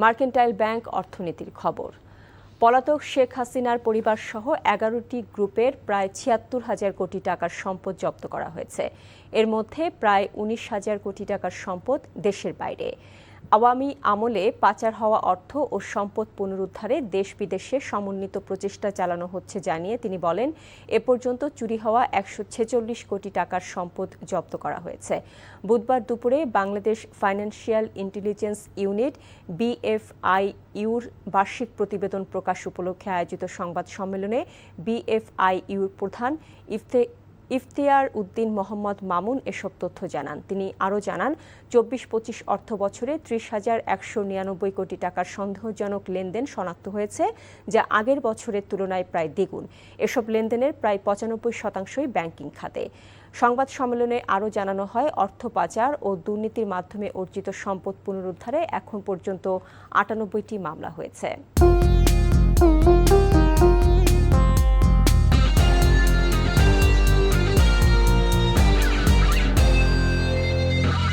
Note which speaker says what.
Speaker 1: Mercantile bank অর্থনীতির খবর। পলাতক শেখ হাসিনার পরিবারসহ ১১টি গ্রুপের প্রায় ৭৬,০০০ কোটি টাকার সম্পদ জব্দ করা হয়েছে। এর মধ্যে প্রায় ১৯,০০০ কোটি টাকার সম্পদ দেশের বাইরে। আওয়ামী আমলে পাচার হওয়া অর্থ ও সম্পদ পুনরুদ্ধারে দেশ বিদেশে সমন্বিত প্রচেষ্টা চালানো হচ্ছে জানিয়ে তিনি বলেন, এ পর্যন্ত চুরি হওয়া ১৪৬ কোটি টাকার সম্পদ জব্দ করা হয়েছে। বুধবার দুপুরে বাংলাদেশ ফাইন্যান্সিয়াল ইন্টেলিজেন্স ইউনিট BFIUর বার্ষিক প্রতিবেদন প্রকাশ উপলক্ষে আয়োজিত সংবাদ সম্মেলনে BFIUর প্রধান ইফতিয়ার উদ্দিন মোহাম্মদ মামুন এসব তথ্য জানান। তিনি আরও জানান, ২৪-২৫ অর্থ বছরে ৩০,১৯৯ কোটি টাকার সন্দেহজনক লেনদেন শনাক্ত হয়েছে, যা আগের বছরের তুলনায় প্রায় দ্বিগুণ। এসব লেনদেনের প্রায় ৯৫%ই ব্যাংকিং খাতে। সংবাদ সম্মেলনে আরও জানানো হয়, অর্থ পাচার ও দুর্নীতির মাধ্যমে অর্জিত সম্পদ পুনরুদ্ধারে এখন পর্যন্ত ৯৮টি মামলা হয়েছে।